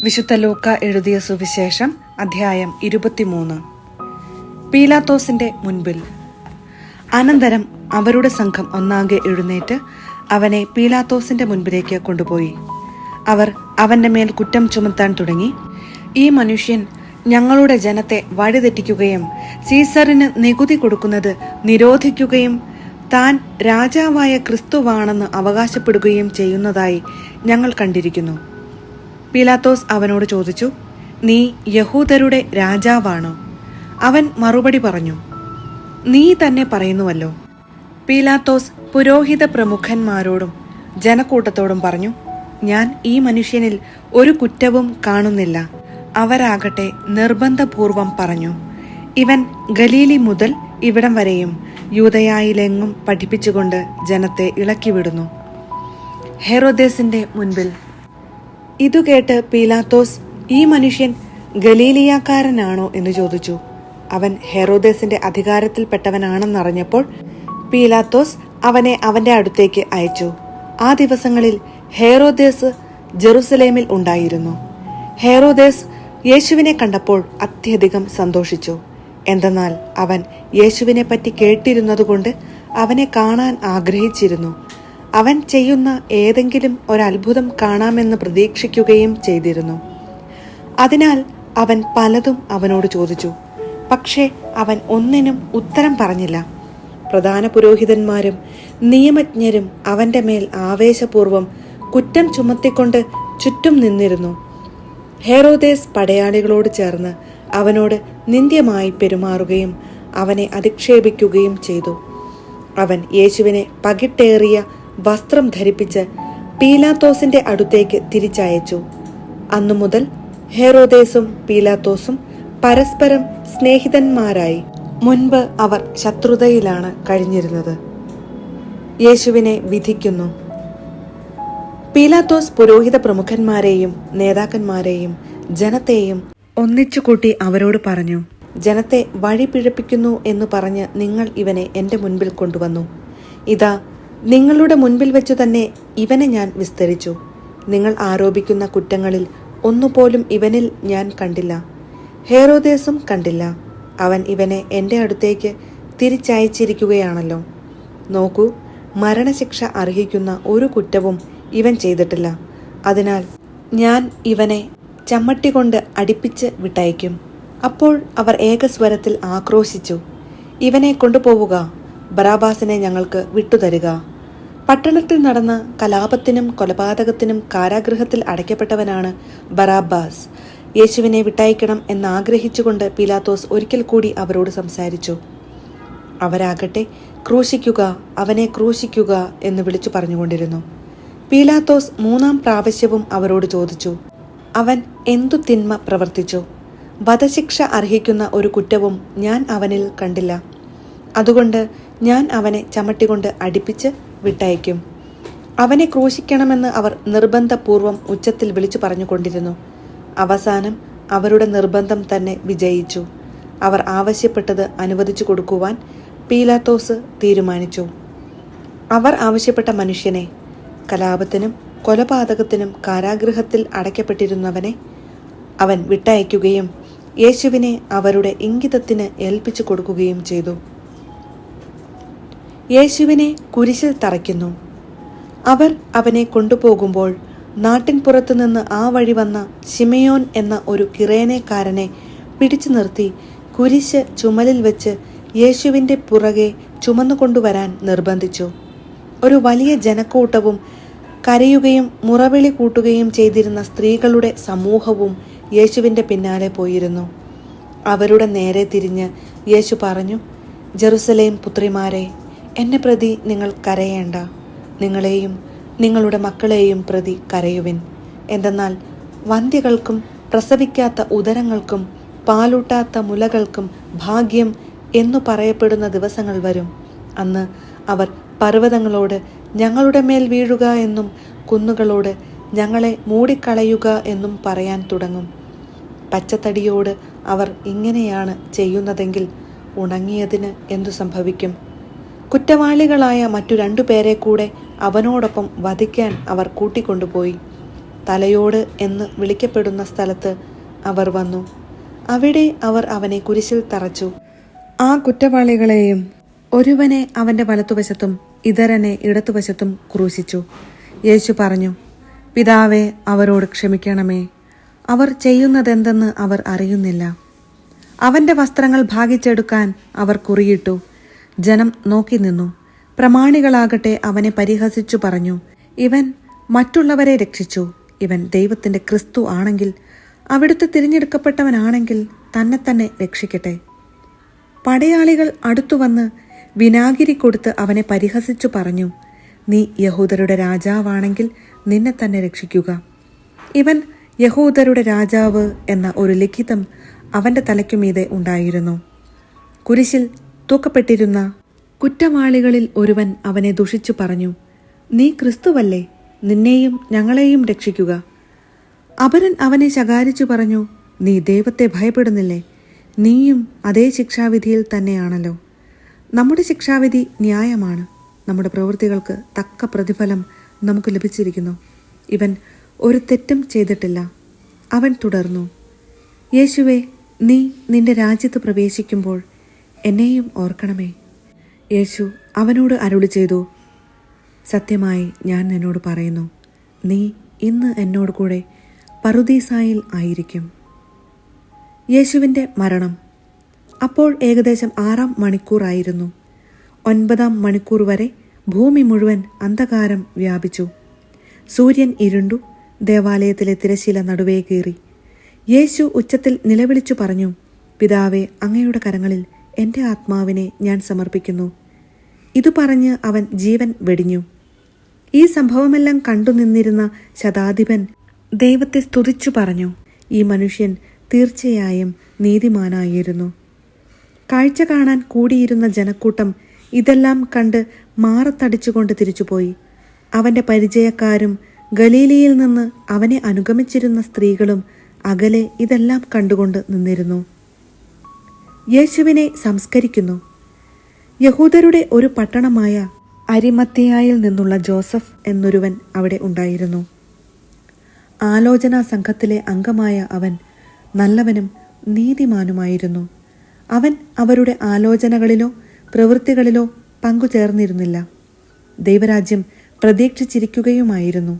വിശുദ്ധ ലൂക്ക എഴുതിയ സുവിശേഷം അധ്യായം 23. പീലാത്തോസിന്റെ മുൻപിൽ. അനന്തരം അവരുടെ സംഘം ഒന്നാകെ എഴുന്നേറ്റ് അവനെ പീലാത്തോസിന്റെ മുൻപിലേക്ക് കൊണ്ടുപോയി. അവർ അവന്റെ മേൽ കുറ്റം ചുമത്താൻ തുടങ്ങി. ഈ മനുഷ്യൻ ഞങ്ങളുടെ ജനത്തെ വഴിതെറ്റിക്കുകയും സീസറിന് നികുതി കൊടുക്കുന്നത് നിരോധിക്കുകയും താൻ രാജാവായ ക്രിസ്തുവാണെന്ന് അവകാശപ്പെടുകയും ചെയ്യുന്നതായി ഞങ്ങൾ കണ്ടിരിക്കുന്നു. പീലാത്തോസ് അവനോട് ചോദിച്ചു, നീ യഹൂദരുടെ രാജാവാണോ? അവൻ മറുപടി പറഞ്ഞു, നീ തന്നെ പറയുന്നുവല്ലോ. പീലാത്തോസ് പുരോഹിത പ്രമുഖന്മാരോടും ജനക്കൂട്ടത്തോടും പറഞ്ഞു, ഞാൻ ഈ മനുഷ്യനിൽ ഒരു കുറ്റവും കാണുന്നില്ല. അവരാകട്ടെ നിർബന്ധപൂർവം പറഞ്ഞു, ഇവൻ ഗലീലി മുതൽ ഇവിടം വരെയും യൂദയായിലെങ്ങും പഠിപ്പിച്ചുകൊണ്ട് ജനത്തെ ഇളക്കിവിടുന്നു. ഹെരോദേസിന്റെ മുൻപിൽ. ഇതു കേട്ട് പീലാത്തോസ്, ഈ മനുഷ്യൻ ഗലീലിയാക്കാരനാണോ എന്ന് ചോദിച്ചു. അവൻ ഹെരോദേസിന്റെ അധികാരത്തിൽപ്പെട്ടവനാണെന്നറിഞ്ഞപ്പോൾ പീലാത്തോസ് അവനെ അവന്റെ അടുത്തേക്ക് അയച്ചു. ആ ദിവസങ്ങളിൽ ഹെരോദേസ് ജെറുസലേമിൽ ഉണ്ടായിരുന്നു. ഹെരോദേസ് യേശുവിനെ കണ്ടപ്പോൾ അത്യധികം സന്തോഷിച്ചു. എന്തെന്നാൽ അവൻ യേശുവിനെ പറ്റി കേട്ടിരുന്നതുകൊണ്ട് അവനെ കാണാൻ ആഗ്രഹിച്ചിരുന്നു. അവൻ ചെയ്യുന്ന ഏതെങ്കിലും ഒരത്ഭുതം കാണാമെന്ന് പ്രതീക്ഷിക്കുകയും ചെയ്തിരുന്നു. അതിനാൽ അവൻ പലതും അവനോട് ചോദിച്ചു. പക്ഷേ അവൻ ഒന്നിനും ഉത്തരം പറഞ്ഞില്ല. പ്രധാന പുരോഹിതന്മാരും നിയമജ്ഞരും അവന്റെ മേൽ ആവേശപൂർവം കുറ്റം ചുമത്തിക്കൊണ്ട് ചുറ്റും നിന്നിരുന്നു. ഹെരോദേസ് പടയാളികളോട് ചേർന്ന് അവനോട് നിന്ദ്യമായി പെരുമാറുകയും അവനെ അധിക്ഷേപിക്കുകയും ചെയ്തു. അവൻ യേശുവിനെ പകിട്ടേറിയ വസ്ത്രം ധരിപ്പിച്ച് പീലാത്തോസിന്റെ അടുത്തേക്ക് തിരിച്ചയച്ചു. അന്നു മുതൽ ഹെരോദേസും പീലാത്തോസും പരസ്പരം സ്നേഹിതന്മാരായി. മുൻപ് അവർ ശത്രുതയിലാണ് കഴിഞ്ഞിരുന്നത്. യേശുവിനെ വിധിക്കുന്നു. പീലാത്തോസ് പുരോഹിത പ്രമുഖന്മാരെയും നേതാക്കന്മാരെയും ജനത്തെയും ഒന്നിച്ചുകൂട്ടി അവരോട് പറഞ്ഞു, ജനത്തെ വഴി പിഴപ്പിക്കുന്നു എന്ന് പറഞ്ഞ് നിങ്ങൾ ഇവനെ എന്റെ മുൻപിൽ കൊണ്ടുവന്നു. ഇതാ, നിങ്ങളുടെ മുൻപിൽ വെച്ചു തന്നെ ഇവനെ ഞാൻ വിസ്തരിച്ചു. നിങ്ങൾ ആരോപിക്കുന്ന കുറ്റങ്ങളിൽ ഒന്നുപോലും ഇവനിൽ ഞാൻ കണ്ടില്ല. ഹെരോദേസും കണ്ടില്ല. അവൻ ഇവനെ എൻ്റെ അടുത്തേക്ക് തിരിച്ചയച്ചിരിക്കുകയാണല്ലോ. നോക്കൂ, മരണശിക്ഷ അർഹിക്കുന്ന ഒരു കുറ്റവും ഇവൻ ചെയ്തിട്ടില്ല. അതിനാൽ ഞാൻ ഇവനെ ചമ്മട്ടി കൊണ്ട് അടിപ്പിച്ച് വിട്ടയക്കും. അപ്പോൾ അവർ ഏകസ്വരത്തിൽ ആക്രോശിച്ചു, ഇവനെ കൊണ്ടുപോവുക, ബറാബാസിനെ ഞങ്ങൾക്ക് വിട്ടുതരിക. പട്ടണത്തിൽ നടന്ന കലാപത്തിനും കൊലപാതകത്തിനും കാരാഗൃഹത്തിൽ അടയ്ക്കപ്പെട്ടവനാണ് ബറാബാസ്. യേശുവിനെ വിട്ടയക്കണം എന്നാഗ്രഹിച്ചുകൊണ്ട് പീലാത്തോസ് ഒരിക്കൽ കൂടി അവരോട് സംസാരിച്ചു. അവരാകട്ടെ, ക്രൂശിക്കുക, അവനെ ക്രൂശിക്കുക എന്ന് വിളിച്ചു പറഞ്ഞുകൊണ്ടിരുന്നു. പീലാത്തോസ് 3-ാം പ്രാവശ്യവും അവരോട് ചോദിച്ചു, അവൻ എന്തു തിന്മ പ്രവർത്തിച്ചു? വധശിക്ഷ അർഹിക്കുന്ന ഒരു കുറ്റവും ഞാൻ അവനിൽ കണ്ടില്ല. അതുകൊണ്ട് ഞാൻ അവനെ ചമ്മട്ടികൊണ്ട് അടിപ്പിച്ച് വിട്ടയക്കും. അവനെ ക്രൂശിക്കണമെന്ന് അവർ നിർബന്ധപൂർവം ഉച്ചത്തിൽ വിളിച്ചു പറഞ്ഞുകൊണ്ടിരുന്നു. അവസാനം അവരുടെ നിർബന്ധം തന്നെ വിജയിച്ചു. അവർ ആവശ്യപ്പെട്ടത് അനുവദിച്ചു കൊടുക്കുവാൻ പീലാത്തോസ് തീരുമാനിച്ചു. അവർ ആവശ്യപ്പെട്ട മനുഷ്യനെ, കലാപത്തിനും കൊലപാതകത്തിനും കാരാഗൃഹത്തിൽ അടയ്ക്കപ്പെട്ടിരുന്നവനെ അവൻ വിട്ടയക്കുകയും യേശുവിനെ അവരുടെ ഇംഗിതത്തിന് ഏൽപ്പിച്ചു കൊടുക്കുകയും ചെയ്തു. യേശുവിനെ കുരിശിൽ തറയ്ക്കുന്നു. അവർ അവനെ കൊണ്ടുപോകുമ്പോൾ നാട്ടിൻ പുറത്തുനിന്ന് ആ വഴി വന്ന ശിമയോൻ എന്ന ഒരു കിറേനക്കാരനെ പിടിച്ചു നിർത്തി കുരിശ് ചുമലിൽ വെച്ച് യേശുവിൻ്റെ പുറകെ ചുമന്നുകൊണ്ടുവരാൻ നിർബന്ധിച്ചു. ഒരു വലിയ ജനക്കൂട്ടവും കരയുകയും മുറവിളി കൂട്ടുകയും ചെയ്തിരുന്ന സ്ത്രീകളുടെ സമൂഹവും യേശുവിൻ്റെ പിന്നാലെ പോയിരുന്നു. അവരുടെ നേരെ തിരിഞ്ഞ് യേശു പറഞ്ഞു, ജെറുസലേം പുത്രിമാരെ, എന്നെ പ്രതി നിങ്ങൾ കരയേണ്ട. നിങ്ങളെയും നിങ്ങളുടെ മക്കളെയും പ്രതി കരയുവിൻ. എന്തെന്നാൽ വന്ധ്യകൾക്കും പ്രസവിക്കാത്ത ഉദരങ്ങൾക്കും പാലൂട്ടാത്ത മുലകൾക്കും ഭാഗ്യം എന്നു പറയപ്പെടുന്ന ദിവസങ്ങൾ വരും. അന്ന് അവർ പർവ്വതങ്ങളോട് ഞങ്ങളുടെ മേൽ വീഴുക എന്നും കുന്നുകളോട് ഞങ്ങളെ മൂടിക്കളയുക എന്നും പറയാൻ തുടങ്ങും. പച്ചത്തടിയോട് അവർ ഇങ്ങനെയാണ് ചെയ്യുന്നതെങ്കിൽ ഉണങ്ങിയതിന് എന്തു സംഭവിക്കും? കുറ്റവാളികളായ മറ്റു 2 പേരെ കൂടെ അവനോടൊപ്പം വധിക്കാൻ അവർ കൂട്ടിക്കൊണ്ടുപോയി. തലയോട് എന്ന് വിളിക്കപ്പെടുന്ന സ്ഥലത്ത് അവർ വന്നു. അവിടെ അവർ അവനെ കുരിശിൽ തറച്ചു. ആ കുറ്റവാളികളെയും ഒരുവനെ അവൻ്റെ വലത്തുവശത്തും ഇതരനെ ഇടത്തുവശത്തും ക്രൂശിച്ചു. യേശു പറഞ്ഞു, പിതാവേ, അവരോട് ക്ഷമിക്കണമേ, അവർ ചെയ്യുന്നതെന്തെന്ന് അവർ അറിയുന്നില്ല. അവൻ്റെ വസ്ത്രങ്ങൾ ഭാഗിച്ചെടുക്കാൻ അവർ കുറിയിട്ടു. ജനം നോക്കി നിന്നു. പ്രമാണികളാകട്ടെ അവനെ പരിഹസിച്ചു പറഞ്ഞു, ഇവൻ മറ്റുള്ളവരെ രക്ഷിച്ചു. ഇവൻ ദൈവത്തിൻ്റെ ക്രിസ്തു ആണെങ്കിൽ, അവിടുത്തെ തിരഞ്ഞെടുക്കപ്പെട്ടവനാണെങ്കിൽ തന്നെ തന്നെ രക്ഷിക്കട്ടെ. പടയാളികൾ അടുത്തുവന്ന് വിനാഗിരി കൊടുത്ത് അവനെ പരിഹസിച്ചു പറഞ്ഞു, നീ യഹൂദരുടെ രാജാവാണെങ്കിൽ നിന്നെ തന്നെ രക്ഷിക്കുക. ഇവൻ യഹൂദരുടെ രാജാവ് എന്ന ഒരു ലിഖിതം അവൻ്റെ തലയ്ക്കുമീതെ ഉണ്ടായിരുന്നു. കുരിശിൽ തൂക്കപ്പെട്ടിരുന്ന കുറ്റവാളികളിൽ ഒരുവൻ അവനെ ദുഷിച്ചു പറഞ്ഞു, നീ ക്രിസ്തുവല്ലേ, നിന്നെയും ഞങ്ങളെയും രക്ഷിക്കുക. അപരൻ അവനെ ശകാരിച്ചു പറഞ്ഞു, നീ ദൈവത്തെ ഭയപ്പെടുന്നില്ലേ? നീയും അതേ ശിക്ഷാവിധിയിൽ തന്നെയാണല്ലോ. നമ്മുടെ ശിക്ഷാവിധി ന്യായമാണ്. നമ്മുടെ പ്രവൃത്തികൾക്ക് തക്ക പ്രതിഫലം നമുക്ക് ലഭിച്ചിരിക്കുന്നു. ഇവൻ ഒരു തെറ്റും ചെയ്തിട്ടില്ല. അവൻ തുടർന്നു, യേശുവേ, നീ നിന്റെ രാജ്യത്ത് പ്രവേശിക്കുമ്പോൾ എന്നെയും ഓർക്കണമേ. യേശു അവനോട് അരുളി ചെയ്തു, സത്യമായി ഞാൻ നിന്നോട് പറയുന്നു, നീ ഇന്ന് എന്നോട് കൂടെ പറുദീസായിൽ ആയിരിക്കും. യേശുവിൻ്റെ മരണം. അപ്പോൾ ഏകദേശം 6-ാം മണിക്കൂറായിരുന്നു. 9-ാം മണിക്കൂർ വരെ ഭൂമി മുഴുവൻ അന്ധകാരം വ്യാപിച്ചു. സൂര്യൻ ഇരുണ്ടു. ദേവാലയത്തിലെ തിരശ്ശീല നടുവേ കീറി. യേശു ഉച്ചത്തിൽ നിലവിളിച്ചു പറഞ്ഞു, പിതാവേ, അങ്ങയുടെ കരങ്ങളിൽ എൻ്റെ ആത്മാവിനെ ഞാൻ സമർപ്പിക്കുന്നു. ഇതു പറഞ്ഞ് അവൻ ജീവൻ വെടിഞ്ഞു. ഈ സംഭവമെല്ലാം കണ്ടുനിന്നിരുന്ന ശതാധിപൻ ദൈവത്തെ സ്തുതിച്ചു പറഞ്ഞു, ഈ മനുഷ്യൻ തീർച്ചയായും നീതിമാനായിരുന്നു. കാഴ്ച കാണാൻ കൂടിയിരുന്ന ജനക്കൂട്ടം ഇതെല്ലാം കണ്ട് മാറത്തടിച്ചുകൊണ്ട് തിരിച്ചുപോയി. അവൻ്റെ പരിചയക്കാരും ഗലീലയിൽ നിന്ന് അവനെ അനുഗമിച്ചിരുന്ന സ്ത്രീകളും അകലെ ഇതെല്ലാം കണ്ടുകൊണ്ട് നിന്നിരുന്നു. യേശുവിനെ സംസ്കരിക്കുന്നു. യഹൂദരുടെ ഒരു പട്ടണമായ അരിമത്തിയായിൽ നിന്നുള്ള ജോസഫ് എന്നൊരുവൻ അവിടെ ഉണ്ടായിരുന്നു. ആലോചനാ സംഘത്തിലെ അംഗമായ അവൻ നല്ലവനും നീതിമാനുമായിരുന്നു. അവൻ അവരുടെ ആലോചനകളിലോ പ്രവൃത്തികളിലോ പങ്കുചേർന്നിരുന്നില്ല. ദൈവരാജ്യം പ്രതീക്ഷിച്ചിരിക്കുകയുമായിരുന്നു.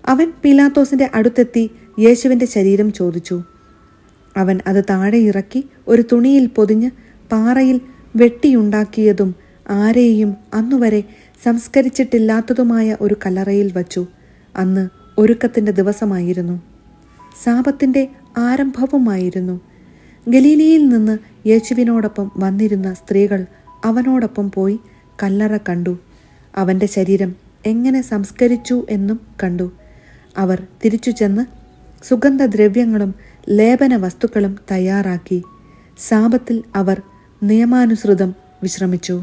അവൻ പീലാത്തോസിന്റെ അടുത്തെത്തി യേശുവിൻ്റെ ശരീരം ചോദിച്ചു. അവൻ അത് താഴെ ഇറക്കി ഒരു തുണിയിൽ പൊതിഞ്ഞ് പാറയിൽ വെട്ടിയുണ്ടാക്കിയതും ആരെയും അന്നുവരെ സംസ്കരിച്ചിട്ടില്ലാത്തതുമായ ഒരു കല്ലറയിൽ വച്ചു. അന്ന് ഒരുക്കത്തിൻ്റെ ദിവസമായിരുന്നു. സാബത്തിൻ്റെ ആരംഭവുമായിരുന്നു. ഗലീലയിൽ നിന്ന് യേശുവിനോടൊപ്പം വന്നിരുന്ന സ്ത്രീകൾ അവനോടൊപ്പം പോയി കല്ലറ കണ്ടു. അവൻ്റെ ശരീരം എങ്ങനെ സംസ്കരിച്ചു എന്നും കണ്ടു. അവർ തിരിച്ചു ചെന്ന് സുഗന്ധദ്രവ്യങ്ങളും ലേപന വസ്തുക്കളും തയ്യാറാക്കി. സാബത്തിൽ അവർ നിയമാനുസൃതം വിശ്രമിച്ചു.